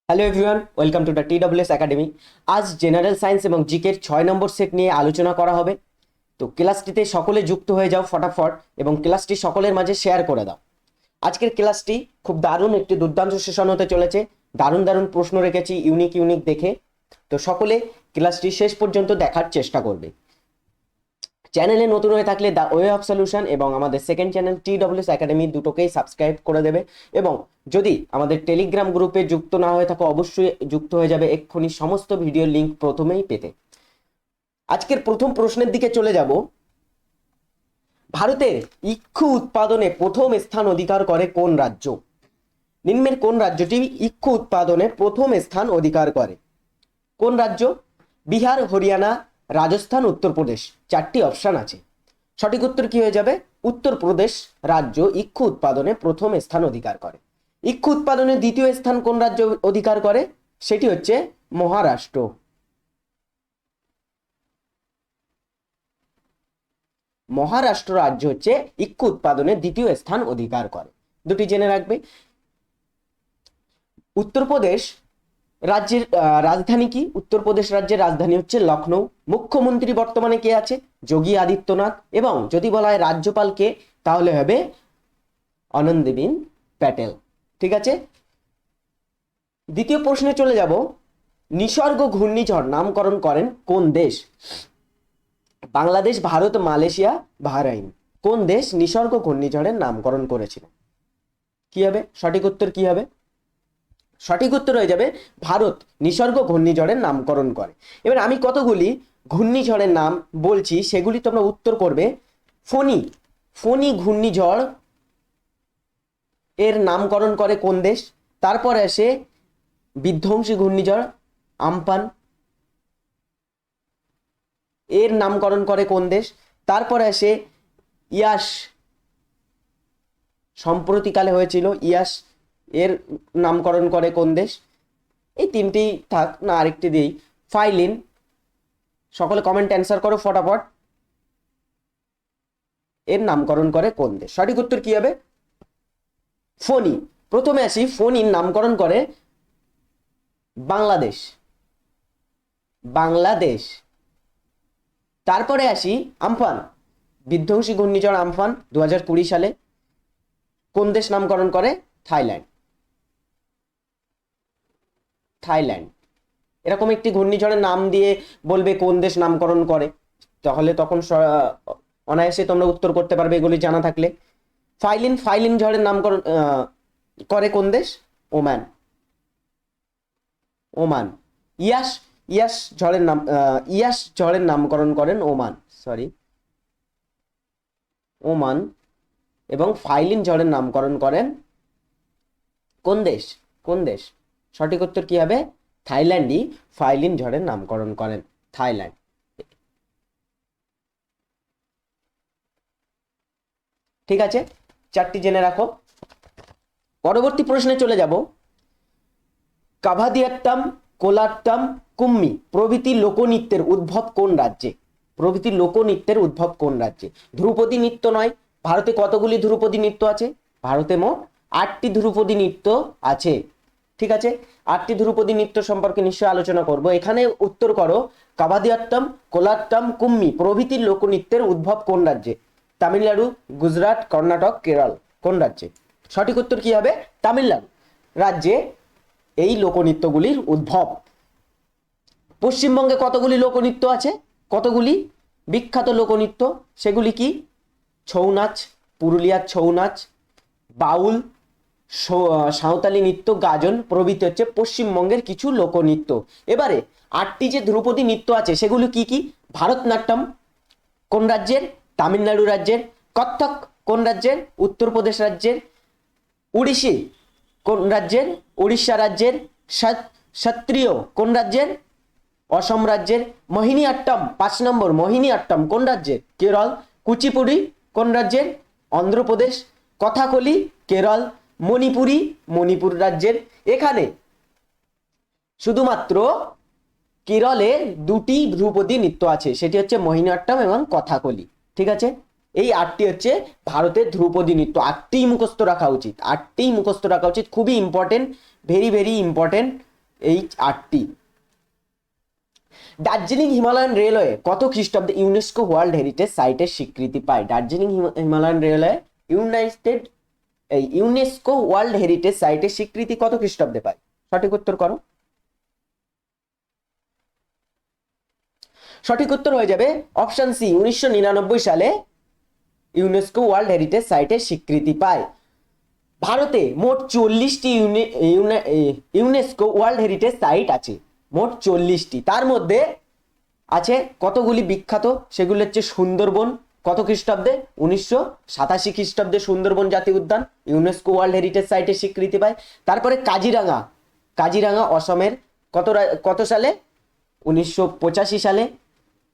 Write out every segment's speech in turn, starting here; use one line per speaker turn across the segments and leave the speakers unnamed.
Hello everyone, welcome to the TWS academy. আজ general science এবং জিকের 6 নম্বর সেট নিয়ে আলোচনা করা হবে। তো ক্লাসটিতে সকলে যুক্ত হয়ে যাও ফটাফট এবং ক্লাসটি সকলের মাঝে শেয়ার করে দাও। আজকের ক্লাসটি খুব দারুণ একটি দুর্দান্ত সেশন হতে চলেছে। দারুণ দারুণ প্রশ্ন রেখেছি ইউনিক ইউনিক দেখে। তো সকলে ক্লাসটি শেষ পর্যন্ত দেখার চেষ্টা করবে। চ্যানেলে নতুন হয়ে থাকলে দ্য ওয়ে অফ সলিউশন এবং আমাদের সেকেন্ড চ্যানেল TWS একাডেমি দুটোকেই সাবস্ক্রাইব করে দেবে। এবং যদি আমাদের টেলিগ্রাম গ্রুপে যুক্ত না হয়ে থাকো অবশ্যই যুক্ত হয়ে যাবে এক্ষুনি, সমস্ত ভিডিও লিঙ্ক প্রথমেই পেতে। আজকের প্রথম প্রশ্নের দিকে চলে যাব। ভারতের ইক্ষু উৎপাদনে প্রথম স্থান অধিকার করে কোন রাজ্য? নিম্নের কোন রাজ্যটি ইক্ষু উৎপাদনে প্রথম স্থান অধিকার করে? কোন রাজ্য? বিহার, হরিয়ানা, রাজস্থান, উত্তরপ্রদেশ। 4টি অপশন আছে। সঠিক উত্তর কি হয়ে যাবে? উত্তরপ্রদেশ রাজ্য ইক্ষু উৎপাদনে প্রথম স্থান অধিকার করে। ইক্ষু উৎপাদনে দ্বিতীয় স্থান কোন রাজ্য অধিকার করে? সেটি হচ্ছে মহারাষ্ট্র। মহারাষ্ট্র রাজ্য হচ্ছে ইক্ষু উৎপাদনে দ্বিতীয় স্থান অধিকার করে। দুটি জেনে রাখবে। উত্তরপ্রদেশ রাজ্যের রাজধানী কি? উত্তরপ্রদেশ রাজ্যের রাজধানী হচ্ছে লখনৌ। মুখ্যমন্ত্রী বর্তমানে কে আছে? যোগী আদিত্যনাথ। এবং যদি বলা হয় রাজ্যপাল কে, তাহলে হবে আনন্দীবেন প্যাটেল। ঠিক আছে, দ্বিতীয় প্রশ্নে চলে যাব। নিসর্গ ঘূর্ণিঝড় নামকরণ করেন কোন দেশ? Bangladesh, Bharat, Malaysia, Bahrain. কোন দেশ নিসর্গ ঘূর্ণিঝড়ের নামকরণ করেছিল? কি হবে সঠিক উত্তর? কি হবে সঠিক উত্তর? হয়ে যাবে ভারত নিসর্গ ঘূর্ণিঝড়ের নামকরণ করে। এবার আমি কতগুলি ঘূর্ণিঝড়ের নাম বলছি, সেগুলি তোমরা উত্তর করবে। ফণী, ফণী ঘূর্ণিঝড় এর নামকরণ করে কোন দেশ? তারপরে আসে বিধ্বংসী ঘূর্ণিঝড় আমপান, এর নামকরণ করে কোন দেশ? তারপরে আসে ইয়াস, সম্প্রতিকালে হয়েছিল ইয়াস, এর নামকরণ করে কোন দেশ? এই তিনটি থাক না, আরেকটি দিই, ফাইলিন। সকলে কমেন্ট অ্যান্সার করো ফটাফট। এর নামকরণ করে কোন দেশ? সঠিক উত্তর কি হবে? ফণী। প্রথমে আসি, ফণীর নামকরণ করে বাংলাদেশ, বাংলাদেশ। তারপরে আসি আমফান, বিধ্বংসী ঘূর্ণিঝড় আমফান 2020 সালে কোন দেশ নামকরণ করে? Thailand, Thailand. এরকম একটি ঘূর্ণিঝড়ের নাম দিয়ে বলবে কোন দেশ নামকরণ করে, তাহলে তখন অনায়াসে তোমরা উত্তর করতে পারবে এগুলি জানা থাকলে। ফাইলিন, ফাইলিন ঝড়ের নামকরণ করে কোন দেশ? Oman, Oman. ইয়াস, ইয়াস ঝড়ের নাম ইয়াস ঝড়ের নামকরণ করেন ওমান, সরি ওমান। এবং ফাইলিন ঝড়ের নামকরণ করেন কোন দেশ? কোন দেশ? সঠিক উত্তর কি হবে? থাইল্যান্ডই ফাইলিন ঝড়ের নামকরণ করেন, থাইল্যান্ড। ঠিক আছে, 4টি জেনে রাখো। পরবর্তী প্রশ্নে চলে যাব। কাভাদিয়াট্টাম, কোলাট্টাম, কুম্মি প্রভৃতি লোকনৃত্যের উদ্ভব কোন রাজ্যে? প্রভৃতি লোকনৃত্যের উদ্ভব কোন রাজ্যে? ধ্রুপদী নৃত্য নয়। ভারতে কতগুলি ধ্রুপদী নৃত্য আছে? ভারতে মোট 8টি ধ্রুপদী নৃত্য আছে। ঠিক আছে, 8টি ধ্রুপদী নৃত্য সম্পর্কে নিশ্চয়ই আলোচনা করব। এখানে উত্তর করো, কাভাদিয়াট্টাম, কোলাট্টাম, কুম্মি প্রভৃতি লোকনৃত্যের উদ্ভব কোন রাজ্যে? তামিলনাড়ু, গুজরাট, কর্ণাটক, কেরল। কোন রাজ্যে? সঠিক উত্তর কি হবে? তামিলনাড়ু রাজ্যে এই লোকনৃত্যগুলির উদ্ভব। পশ্চিমবঙ্গে কতগুলি লোকনৃত্য আছে? কতগুলি বিখ্যাত লোকনৃত্য, সেগুলি কি? ছৌ নাচ, পুরুলিয়ার ছৌ নাচ, বাউল, সাঁওতালি নৃত্য, গাজন প্রভৃতি হচ্ছে পশ্চিমবঙ্গের কিছু লোকনৃত্য। এবারে 8টি যে ধ্রুপদী নৃত্য আছে সেগুলি কি কি? ভারতনাট্যম কোন রাজ্যের? তামিলনাড়ু রাজ্যের। কত্থক কোন রাজ্যের? উত্তরপ্রদেশ রাজ্যের। উড়িষ্যি কোন রাজ্যের? উড়িষ্যা রাজ্যের। সত্রিয় কোন রাজ্যের? অসম রাজ্যের। মোহিনী আট্টম 5 নম্বর, মোহিনী আট্টম কোন রাজ্যের? কেরল। কুচিপুড়ি কোন রাজ্যের? অন্ধ্রপ্রদেশ। কথাকলি কেরল। মণিপুরি মণিপুর রাজ্যের। এখানে শুধুমাত্র কেরলে 2টি ধ্রুপদী নৃত্য আছে, সেটি হচ্ছে মোহিনীঅট্টম এবং কথাকলি। ঠিক আছে, এই 8টি হচ্ছে ভারতের ধ্রুপদী নৃত্য। 8টি মুখস্থ রাখা উচিত, 8টি মুখস্থ রাখা উচিত, খুবই ইম্পর্টেন্ট, ভেরি ভেরি ইম্পর্টেন্ট। এই 8টি। দার্জিলিং হিমালয়ান রেলওয়ে কত খ্রিস্টাব্দে ইউনেস্কো ওয়ার্ল্ড হেরিটেজ সাইটের স্বীকৃতি পায়? Darjeeling Himalayan railway UNESCO world heritage সাইটের স্বীকৃতি কত খ্রিস্টাব্দে পায়? সঠিক উত্তর করো। সঠিক উত্তর হয়ে যাবে অপশন সি, 1999 সালে ইউনেস্কো ওয়ার্ল্ড হেরিটেজ সাইটের স্বীকৃতি পায়। ভারতে মোট 40টি ইউনেস্কো ওয়ার্ল্ড হেরিটেজ সাইট আছে, মোট 40টি। তার মধ্যে আছে কতগুলি বিখ্যাত, সেগুলো হচ্ছে সুন্দরবন, কত খ্রিস্টাব্দে? 1987 খ্রিস্টাব্দে সুন্দরবন জাতীয় উদ্যান ইউনেস্কো ওয়ার্ল্ড হেরিটেজ সাইটের স্বীকৃতি পায়। তারপরে কাজিরাঙা, কাজিরাঙা অসমের কত সালে? 1985 সালে।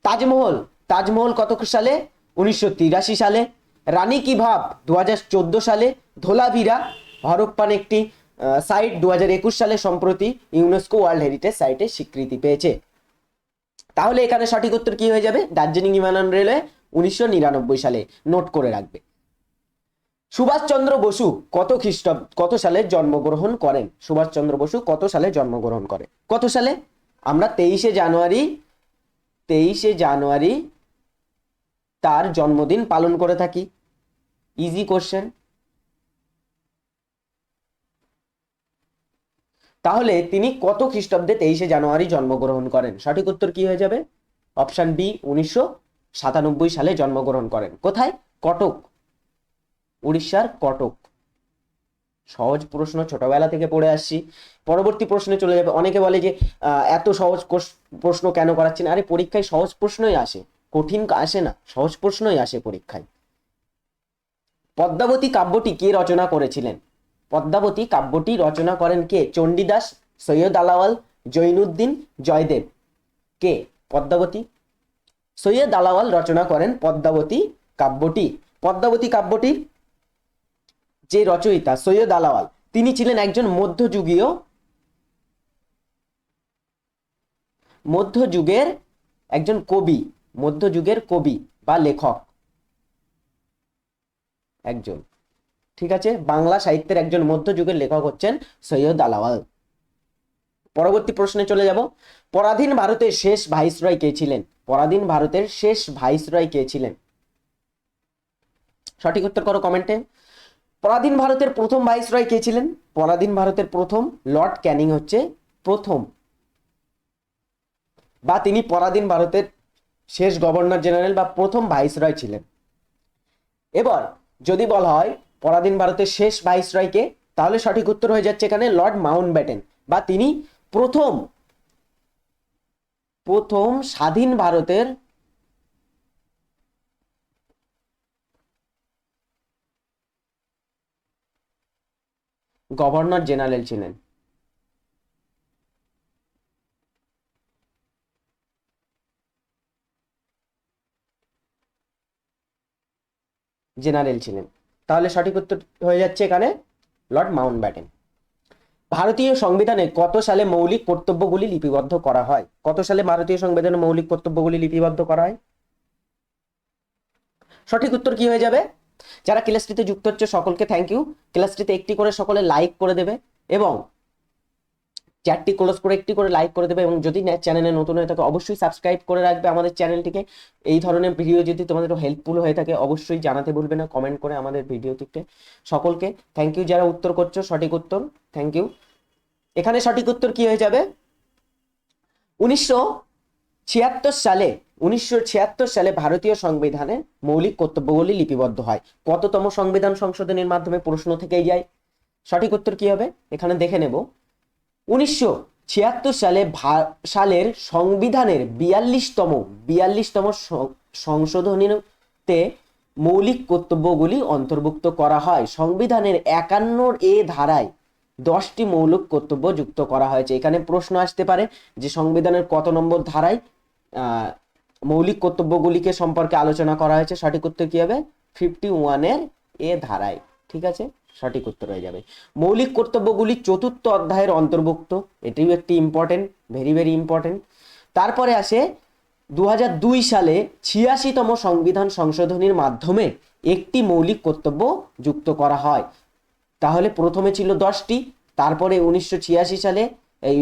তাজমহল, তাজমহল কত সালে? 1983 সালে। রানী কি ভাব 2014 সালে। ধোলাভিরা হরপ্পান একটি সাইট 2021 সালে সম্প্রতি ইউনেস্কো ওয়ার্ল্ড হেরিটেজ সাইটের স্বীকৃতি পেয়েছে। তাহলে এখানে সঠিক উত্তর কি হয়ে যাবে? দার্জিলিং হিমালয়ান রেলওয়ে 1999 সালে, নোট করে রাখবে। সুভাষচন্দ্র বসু কত সালে জন্মগ্রহণ করেন? সুভাষচন্দ্র বসু কত সালে জন্মগ্রহণ করে? কত সালে? আমরা 23শে জানুয়ারি তার জন্মদিন পালন করে থাকি। Easy question. তাহলে তিনি কত খ্রিস্টাব্দে 23শে জানুয়ারি জন্মগ্রহণ করেন? সঠিক উত্তর কি হয়ে যাবে? অপশন বি, 1997 সালে জন্মগ্রহণ করেন। কোথায়? কটক, উড়িষ্যার কটক। সহজ প্রশ্ন, ছোটবেলা থেকে পড়ে আসছি। পরবর্তী প্রশ্নে চলে যাবে। অনেকে বলে যে এত সহজ প্রশ্ন কেন করাচ্ছেন? আরে পরীক্ষায় সহজ প্রশ্নই আসে, কঠিন আসে না, সহজ প্রশ্নই আসে পরীক্ষায়। পদ্মাবতী কাব্যটি কে রচনা করেছিলেন? পদ্মাবতী কাব্যটি রচনা করেন কে? চণ্ডীদাস, সৈয়দ আলাওয়াল, জৈনুদ্দিন, জয়দেব। কে? পদ্মাবতী। সৈয়দ আলাওয়াল রচনা করেন পদ্মাবতী কাব্যটি। পদ্মাবতী কাব্যটির যে রচয়িতা সৈয়দ আলাওয়াল, তিনি ছিলেন একজন মধ্যযুগের একজন কবি, মধ্যযুগের কবি বা লেখক একজন। ঠিক আছে, বাংলা সাহিত্যের একজন মধ্যযুগের লেখক হচ্ছেন সৈয়দ আলাওয়াল। পরবর্তী প্রশ্নে চলে যাব। পরাধীন ভারতের শেষ ভাইসরয় কে ছিলেন? পরাধীন ভারতের শেষ ভাইসরয় কে ছিলেন? সঠিক উত্তর করো কমেন্টে। পরাধীন ভারতের প্রথম ভাইসরয় কে ছিলেন? পরাধীন ভারতের প্রথম লর্ড ক্যানিং হচ্ছে প্রথম, বা তিনি পরাধীন ভারতের শেষ গভর্নর জেনারেল বা প্রথম ভাইসরয় ছিলেন। এবার যদি বলা হয় পরাধীন ভারতের শেষ ভাইসরয় কে, তাহলে সঠিক উত্তর হয়ে যাচ্ছে এখানে লর্ড মাউন্টব্যাটেন, বা তিনি প্রথম স্বাধীন ভারতের গভর্নর জেনারেল ছিলেন। তাহলে সঠিক উত্তর হয়ে যাচ্ছে এখানে লর্ড মাউন্টব্যাটেন। ভারতীয় সংবিধানে কত সালে মৌলিক কর্তব্যগুলি লিপিবদ্ধ করা হয়? কত সালে ভারতীয় সংবিধানে মৌলিক কর্তব্যগুলি লিপিবদ্ধ করা হয়? সঠিক উত্তর কি হয়ে যাবে? যারা ক্লাসটিতে যুক্ত হচ্ছে সকলকে থ্যাংক ইউ। ক্লাসটিতে একটি করে সকলে লাইক করে দেবে এবং চ্যাটটি ক্লোজ করে একটি করে লাইক করে দেবে, এবং যদি চ্যানেলে নতুন হয়ে থাকে অবশ্যই সাবস্ক্রাইব করে রাখবে আমাদের চ্যানেলটিকে। এই ধরনের ভিডিও যদি তোমাদের হেল্পফুল হয়ে থাকে অবশ্যই জানাতে ভুলবে না কমেন্ট করে আমাদের ভিডিওটিতে। সকলকে থ্যাংক ইউ যারা উত্তর করছো, সঠিক উত্তর থ্যাংক ইউ। এখানে সঠিক উত্তর কি হয়ে যাবে? 1976 সালে ভারতীয় সংবিধানে মৌলিক কর্তব্যগুলি লিপিবদ্ধ হয়। কততম সংবিধান সংশোধনের মাধ্যমে প্রশ্ন থেকেই যায়। সঠিক উত্তর কি হবে এখানে দেখে নেব। 1976 সালের সংবিধানের 42তম সংশোধনীতে মৌলিক কর্তব্যগুলি অন্তর্ভুক্ত করা হয়। সংবিধানের 51 ধারায় 10টি মৌলিক কর্তব্য যুক্ত করা হয়েছে। এখানে প্রশ্ন আসতে পারে যে সংবিধানের কত নম্বর ধারায় মৌলিক কর্তব্যগুলিকে সম্পর্কে আলোচনা করা হয়েছে। সঠিক উত্তর কি হবে? 51 ধারায়। ঠিক আছে, সঠিক উত্তর হয়ে যাবে। মৌলিক কর্তব্যগুলি 4th অধ্যায়ের অন্তর্ভুক্ত, এটিও একটি ইম্পর্টেন্ট, ভেরি ইম্পর্টেন্ট। তারপরে আসে 2002 সালে 86তম সংবিধান সংশোধনীর মাধ্যমে একটি মৌলিক কর্তব্য যুক্ত করা হয়। তাহলে প্রথমে ছিল 10টি, তারপরে 1986 সালে এই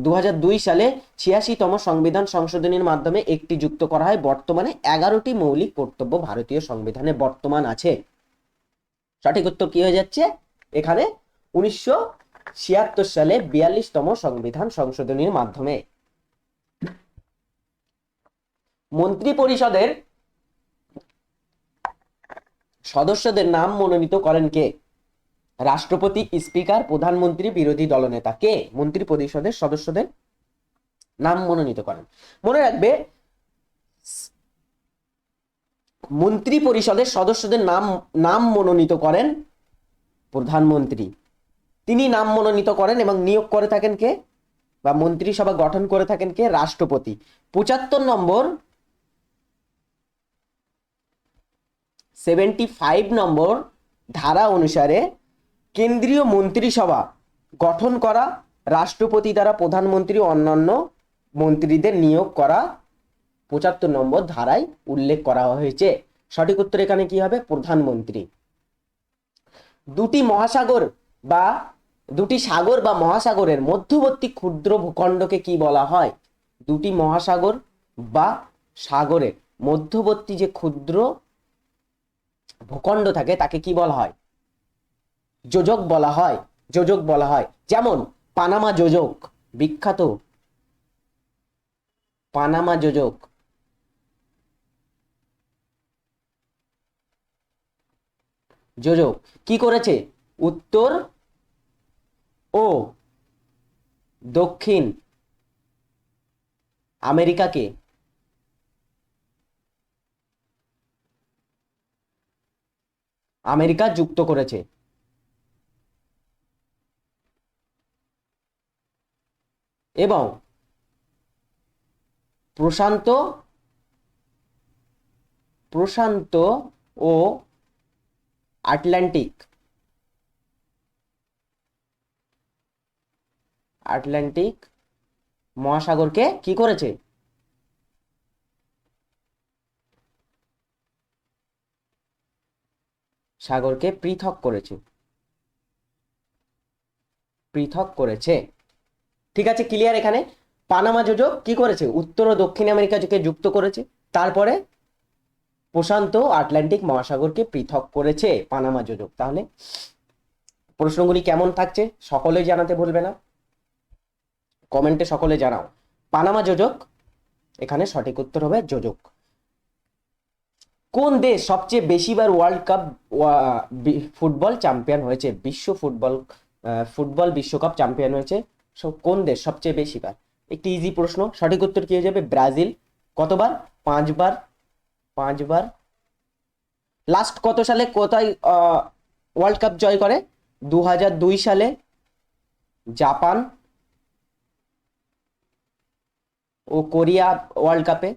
2002 সালে 86তম সংবিধান সংশোধনীর মাধ্যমে একটি যুক্ত করা হয়। বর্তমানে 11টি মৌলিক কর্তব্য ভারতীয় সংবিধানে বর্তমান আছে। সঠিক উত্তর কি হয়ে যাচ্ছে এখানে? 1976 সালে 42তম সংবিধান সংশোধনীর মাধ্যমে। মন্ত্রী পরিষদের সদস্যদের নাম মনোনীত করেন কে? রাষ্ট্রপতি, স্পিকার, প্রধানমন্ত্রী, বিরোধী দলনেতা। কে মন্ত্রী পরিষদের সদস্যদের নাম মনোনীত করেন? মনে রাখবে, মন্ত্রী পরিষদের সদস্যদের নাম মনোনীত করেন প্রধানমন্ত্রী। তিনি নাম মনোনীত করেন এবং নিয়োগ করে থাকেন কে, বা মন্ত্রিসভা গঠন করে থাকেন কে? রাষ্ট্রপতি। 75 নম্বর 75 নম্বর ধারা অনুসারে কেন্দ্রীয় মন্ত্রিসভা গঠন করা, রাষ্ট্রপতি দ্বারা প্রধানমন্ত্রী ও অন্যান্য মন্ত্রীদের নিয়োগ করা 75 নম্বর ধারায় উল্লেখ করা হয়েছে। সঠিক উত্তর এখানে কি হবে? প্রধানমন্ত্রী। দুটি সাগর বা মহাসাগরের মধ্যবর্তী ক্ষুদ্র ভূখণ্ডকে কি বলা হয়? দুটি মহাসাগর বা সাগরের মধ্যবর্তী যে ক্ষুদ্র ভূখণ্ড থাকে তাকে কি বলা হয়? যোজক বলা হয়। যোজক বলা হয়। যেমন পানামা যোজক, বিখ্যাত পানামা যোজক। যোজক কি করেছে? উত্তর ও দক্ষিণ আমেরিকাকে আমেরিকা যুক্ত করেছে। এবং প্রশান্ত ও আটলান্টিক মহাসাগরকে কি করেছে? সাগরকে পৃথক করেছে। ঠিক আছে, ক্লিয়ার? এখানে পানামা যোজক কি করেছে? উত্তর ও দক্ষিণ আমেরিকাকে যুক্ত করেছে। তারপরে প্রশান্ত ও আটলান্টিক মহাসাগরকে পৃথক করেছে পানামা যোজক। তাহলে প্রশ্নগুলি কেমন থাকছে সকলেই জানাতে ভুলবে না, কমেন্টে সকলে জানাও। পানামা যোজক এখানে সঠিক উত্তর হবে যোজক। কোন দেশ সবচেয়ে বেশিবার ওয়ার্ল্ড কাপ ফুটবল চ্যাম্পিয়ন হয়েছে? ফুটবল বিশ্বকাপ চ্যাম্পিয়ন হয়েছে কোন দেশ সবচেয়ে বেশিবার? একটি ইজি প্রশ্ন। সঠিক উত্তর কি হয়ে যাবে? ব্রাজিল। কতবার? 5 বার। লাস্ট কত সালে কোথায় ওয়ার্ল্ড কাপ জয় করে? 2002 সালে জাপান ও কোরিয়া ওয়ার্ল্ড কাপে।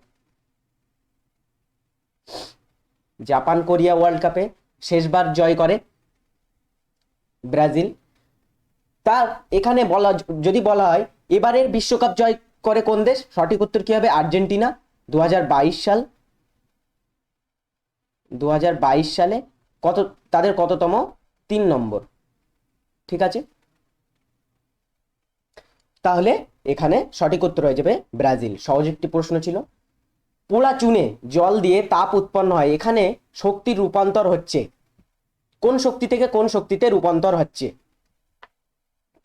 জাপান কোরিয়া ওয়ার্ল্ড কাপে শেষবার জয় করে ব্রাজিল। তার এখানে যদি বলা হয় এবারের বিশ্বকাপ জয় করে কোন দেশ? সঠিক উত্তর কি হবে? আর্জেন্টিনা। 2022 সালে তাদের কততম? 3 নম্বর। ঠিক আছে, তাহলে এখানে সঠিক উত্তর হয়ে যাবে ব্রাজিল। সহজ একটি প্রশ্ন ছিল। পোড়া চুনে জল দিয়ে তাপ উৎপন্ন হয়, এখানে শক্তির রূপান্তর হচ্ছে কোন শক্তি থেকে কোন শক্তিতে রূপান্তর হচ্ছে?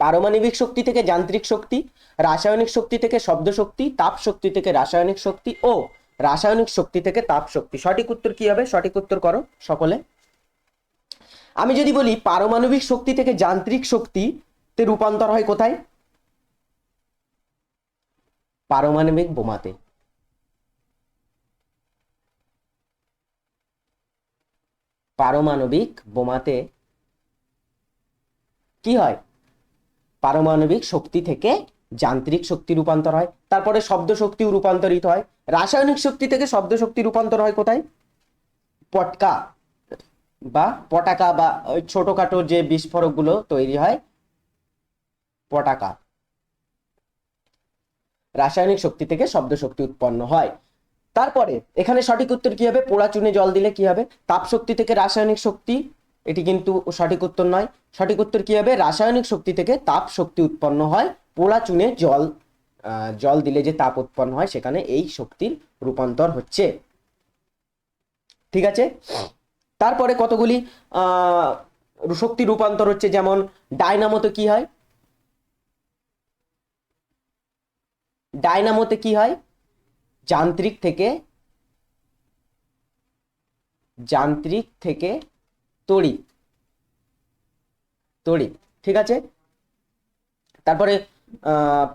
পারমাণবিক শক্তি থেকে যান্ত্রিক শক্তি, রাসায়নিক শক্তি থেকে শব্দ শক্তি, তাপ শক্তি থেকে রাসায়নিক শক্তি ও রাসায়নিক শক্তি থেকে তাপ শক্তি। সঠিক উত্তর কি হবে? সঠিক উত্তর করো সকলে। আমি যদি বলি পারমাণবিক শক্তি থেকে যান্ত্রিক শক্তিতে রূপান্তর হয় কোথায়? পারমাণবিক বোমাতে। পারমাণবিক বোমাতে কি হয়? পারমাণবিক শক্তি থেকে যান্ত্রিক শক্তি রূপান্তর হয়। তারপরে শব্দ শক্তিও রূপান্তরিত হয়। রাসায়নিক শক্তি থেকে শব্দ শক্তি রূপান্তর হয় কোথায়? পটাকা বা ছোটখাটো যে বিস্ফোরক গুলো তৈরি হয় পটাকা। রাসায়নিক শক্তি থেকে শব্দ শক্তি উৎপন্ন হয়। তারপরে এখানে সঠিক উত্তর কি হবে? পোড়া চুনে জল দিলে কি হবে? তাপ শক্তি থেকে রাসায়নিক শক্তি। এটি কিন্তু সঠিক উত্তর নয়। সঠিক উত্তর কি হবে? রাসায়নিক শক্তি থেকে তাপ শক্তি উৎপন্ন হয় পোড়া চুনে জল দিলে যে তাপ উৎপন্ন হয় সেখানে এই শক্তির রূপান্তর হচ্ছে। ঠিক আছে, তারপরে কতগুলি শক্তি রূপান্তর হচ্ছে, যেমন ডায়নামোতে কি হয়, ডায়নামোতে কি হয়, যান্ত্রিক থেকে তড়িৎ। ঠিক আছে, তারপরে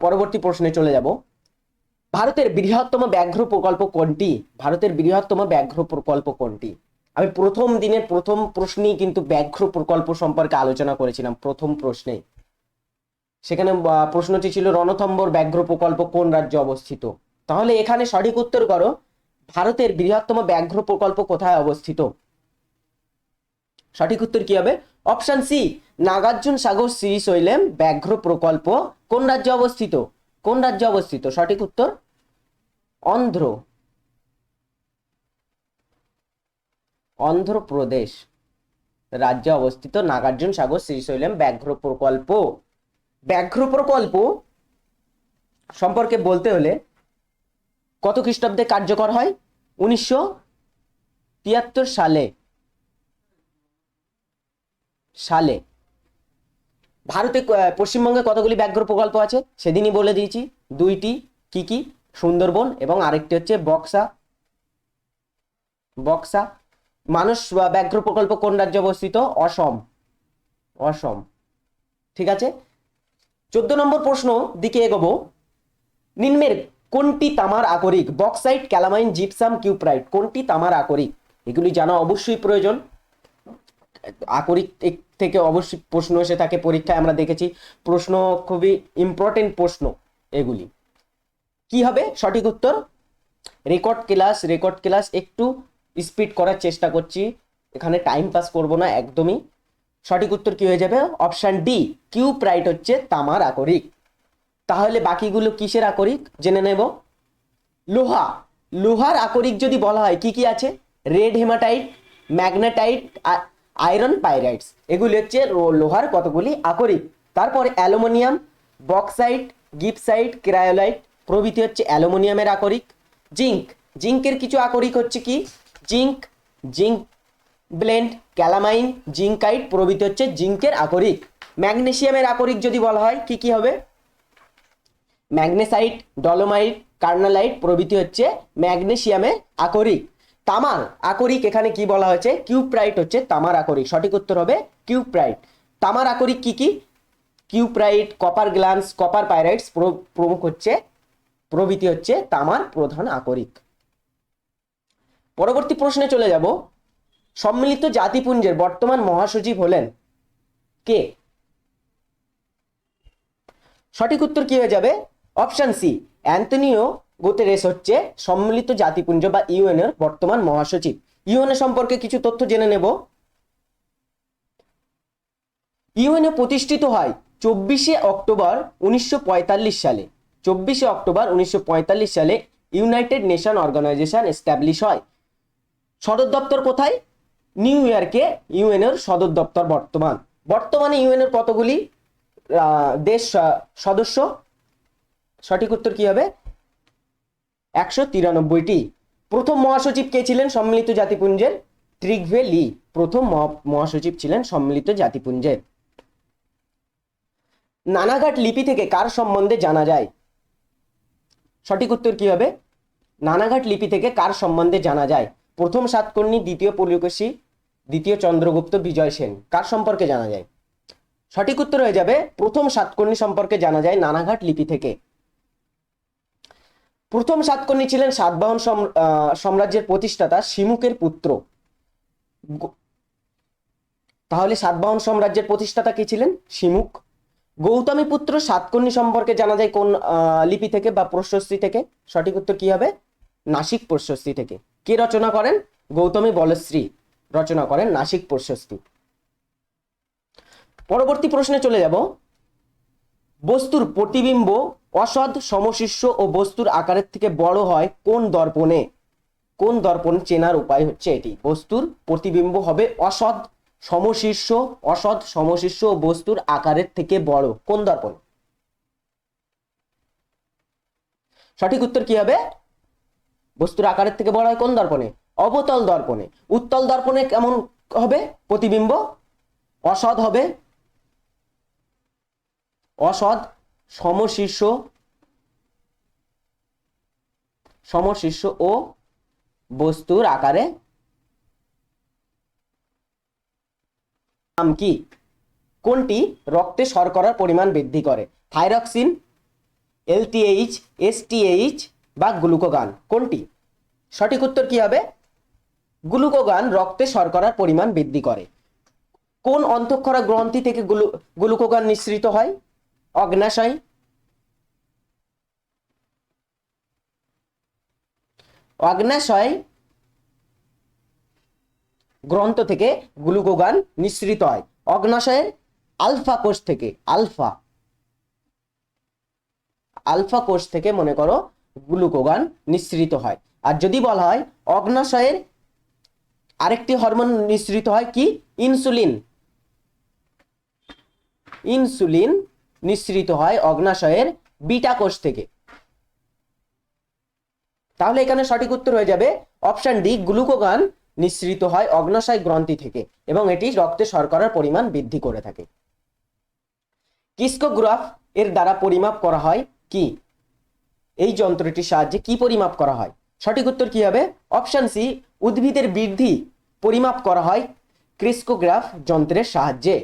পরবর্তী প্রশ্নে চলে যাব। ভারতের বৃহত্তম ব্যাঘ্র প্রকল্প কোনটি? ভারতের বৃহত্তম ব্যাঘ্র প্রকল্প কোনটি? আমি প্রথম দিনের প্রথম প্রশ্নেই কিন্তু ব্যাঘ্র প্রকল্প সম্পর্কে আলোচনা করেছিলাম, প্রথম প্রশ্নে। সেখানে প্রশ্নটি ছিল রণথম্বর ব্যাঘ্র প্রকল্প কোন রাজ্যে অবস্থিত? তাহলে এখানে সঠিক উত্তর করো, ভারতের বৃহত্তম ব্যাঘ্র প্রকল্প কোথায় অবস্থিত? সঠিক উত্তর কি হবে? অপশন সি, নাগার্জুন সাগর শ্রীশৈলেম ব্যাঘ্র প্রকল্প কোন রাজ্যে অবস্থিত? কোন রাজ্যে অবস্থিত? সঠিক উত্তর অন্ধ্রপ্রদেশ রাজ্যে অবস্থিত নাগার্জুন সাগর শ্রীশৈলেম ব্যাঘ্র প্রকল্প। ব্যাঘ্র প্রকল্প সম্পর্কে বলতে হলে কত খ্রিস্টাব্দে কার্যকর হয়? 1973 সালে। ভারতে পশ্চিমবঙ্গে কতগুলি ব্যাঘ্র প্রকল্প আছে সেদিনই বলে দিয়েছি, দুইটি। কি কি? সুন্দরবন এবং আরেকটি হচ্ছে বক্সা। মানস ব্যাঘ্র প্রকল্প কোন রাজ্যে অবস্থিত? অসম। ঠিক আছে, 14 নম্বর প্রশ্ন দিকে এগোবো। নিম্নের কোনটি তামার আকরিক? বক্সাইট, ক্যালামাইন, জিপসাম, কিউপ্রাইট কোনটি তামার আকরিক? এগুলি জানা অবশ্যই প্রয়োজন। আকরিক থেকে অবশ্যই প্রশ্ন এসে থাকে পরীক্ষায়, আমরা দেখেছি প্রশ্ন খুবই ইম্পর্টেন্ট প্রশ্ন এগুলি। কি হবে সঠিক উত্তর? রেকর্ড ক্লাস একটু স্পিড করার চেষ্টা করছি, এখানে টাইম পাস করব না একদমই। সঠিক উত্তর কি হয়ে যাবে? অপশন ডি, কিউপ্রাইট হচ্ছে তামার আকরিক। তাহলে বাকিগুলো কিসের আকরিক জেনে নেব। লোহার আকরিক যদি বলা হয় কি কি আছে? Red hematite, magnetite, iron pyrites, এগুলি হচ্ছে লোহার কতগুলি আকরিক। তারপরে অ্যালুমিনিয়াম, বক্সাইট, গিপসাইট, ক্রায়োলাইট প্রভৃতি হচ্ছে অ্যালুমিনিয়ামের আকরিক। জিঙ্কের কিছু আকরিক হচ্ছে কি? জিঙ্ক ব্লেন্ড, ক্যালামাইন, জিঙ্কাইট প্রভৃতি হচ্ছে জিঙ্কের আকরিক। ম্যাগনেসিয়ামের আকরিক যদি বলা হয় কি কি হবে? ম্যাগনেসাইট, ডলোমাইট, কার্নালাইট প্রভৃতি হচ্ছে ম্যাগনেসিয়ামের আকরিক। তামার আকরিক এখানে কি বলা হয়েছে? কিউপ্রাইট হচ্ছে তামার আকরিক। সঠিক উত্তর হবে কিউপ্রাইট। তামার আকরিক কি কি? কিউপ্রাইট, কপার গ্লান্স, কপার পাইরাইটস প্রমুখ হচ্ছে প্রভৃতি হচ্ছে তামার প্রধান আকরিক। পরবর্তী প্রশ্নে চলে যাব। সম্মিলিত জাতিপুঞ্জের বর্তমান মহাসচিব হলেন কে? সঠিক উত্তর কি হয়ে যাবে? অপশন সি, অ্যান্টনিও গুতেরেস হচ্ছে সম্মিলিত জাতিপুঞ্জ বা ইউএন এর বর্তমান মহাসচিব। ইউএন সম্পর্কে কিছু তথ্য জেনে নেব। ইউএন প্রতিষ্ঠিত হয় 24শে অক্টোবর 1945 সালে। 24শে অক্টোবর 1945 সালে ইউনাইটেড নেশন অর্গানাইজেশন এস্টাবলিশ হয়। সদর দপ্তর কোথায়? নিউ ইয়র্কে ইউএন এর সদর দপ্তর বর্তমানে ইউএন এর কতগুলি দেশ সদস্য? সঠিক উত্তর কি হবে? 193টি। প্রথম মহাসচিব কে ছিলেন সম্মিলিত জাতিপুঞ্জের? ট্রিগভে লি প্রথম মহাসচিব ছিলেন সম্মিলিত জাতিপুঞ্জের। নানাঘাট লিপি থেকে কার সম্বন্ধে জানা যায়? সঠিক উত্তর কি হবে? নানাঘাট লিপি থেকে কার সম্বন্ধে জানা যায়? প্রথম সাতকর্ণী, দ্বিতীয় পুলকেশী, দ্বিতীয় চন্দ্রগুপ্ত, বিজয় সেন কার সম্পর্কে জানা যায়? সঠিক উত্তর হয়ে যাবে প্রথম সাতকর্ণী সম্পর্কে জানা যায় নানাঘাট লিপি থেকে। প্রথম সাতকর্ণী ছিলেন সাতবাহন সাম্রাজ্যের প্রতিষ্ঠাতা শিমুকের পুত্র। তাহলে সাতবাহন সাম্রাজ্যের প্রতিষ্ঠাতা কে ছিলেন? শিমুক। গৌতমী পুত্র সাতকর্ণী সম্পর্কে জানা যায় কোন লিপি থেকে বা প্রশস্তি থেকে? সঠিক উত্তর কি হবে? নাসিক প্রশস্তি থেকে। কে রচনা করেন? গৌতমী বলশ্রী রচনা করেন নাসিক প্রশস্তি। পরবর্তী প্রশ্নে চলে যাব। বস্তুর প্রতিবিম্ব অসৎ, সমশীর্ষ ও বস্তুর আকারের থেকে বড় হয় কোন দর্পণে? কোন দর্পণ চেনার উপায় হচ্ছে এটি। বস্তুর প্রতিবিম্ব হবে অসৎ, সমশীর্ষ ও বস্তুর আকারের থেকে বড় কোন দর্পণ? সঠিক উত্তর কি হবে? বস্তুর আকারের থেকে বড় হয় কোন দর্পণে? অবতল দর্পণে। উত্তল দর্পণে কেমন হবে প্রতিবিম্ব? অসৎ হবে, অসৎ, সমশীর্ষ, সমশীর্ষ ও বস্তুর আকারে। নাম কি? কোনটি রক্তে শর্করার পরিমাণ বৃদ্ধি করে? থাইরক্সিন, এলটিএইচ, এসটিএইচ বা গ্লুকোগান? কোনটি? সঠিক উত্তর কি হবে? গ্লুকোগান রক্তে শর্করার পরিমাণ বৃদ্ধি করে। কোন অন্তঃক্ষরা গ্রন্থি থেকে গ্লুকোগান নিঃসৃত হয়? অগ্নাশয়, অগ্নাশয় গ্রন্থ থেকে গ্লুকোগান নিঃসৃত হয়। অগ্নাশয়ের আলফা কোষ থেকে, আলফা আলফা কোষ থেকে মনে করো গ্লুকোগান নিঃসৃত হয়। আর যদি বলা হয় অগ্নাশয়ের আরেকটি হরমোন নিঃসৃত হয় কি? ইনসুলিন। ইনসুলিন নিঃসৃত হয় অগ্নাশয়ের বিটা কোষ থেকে। তাহলে এখানে সঠিক উত্তর হয়ে যাবে অপশন ডি, গ্লুকোগান নিঃসৃত হয় অগ্নাশয় গ্রন্থি থেকে এবং এটি রক্তে শর্করার পরিমাণ বৃদ্ধি করে থাকে। কিসকোগ্রাফ এর দ্বারা পরিমাপ করা হয় কি? এই যন্ত্রটির সাহায্যে কি পরিমাপ করা হয়? সঠিক উত্তর কি হবে? অপশন সি, উদ্ভিদের বৃদ্ধি পরিমাপ করা হয় ক্রিস্কোগ্রাফ যন্ত্রের সাহায্যে।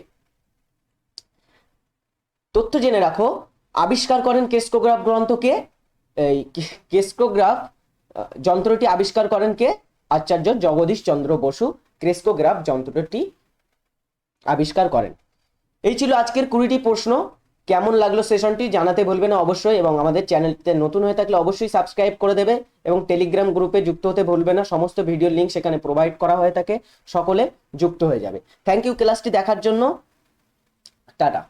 তথ্য জেনে রাখো, আবিষ্কার করেন ক্রিস্কোগ্রাফ গ্রন্থকে, এই ক্রিস্কোগ্রাফ যন্ত্রটি আবিষ্কার করেন কে? আচার্য জগদীশ চন্দ্র বসু ক্রিস্কোগ্রাফ যন্ত্রটি আবিষ্কার করেন। এই ছিল আজকের 20টি প্রশ্ন। কেমন লাগলো সেশনটি জানাতে ভুলবে না অবশ্যই, এবং আমাদের চ্যানেলতে নতুন হয়ে থাকলে অবশ্যই সাবস্ক্রাইব করে দেবে এবং টেলিগ্রাম গ্রুপে যুক্ত হতে ভুলবে না। সমস্ত ভিডিও লিঙ্ক সেখানে প্রোভাইড করা হয়ে থাকে, সকলে যুক্ত হয়ে যাবে। থ্যাংক ইউ ক্লাসটি দেখার জন্য। টাটা।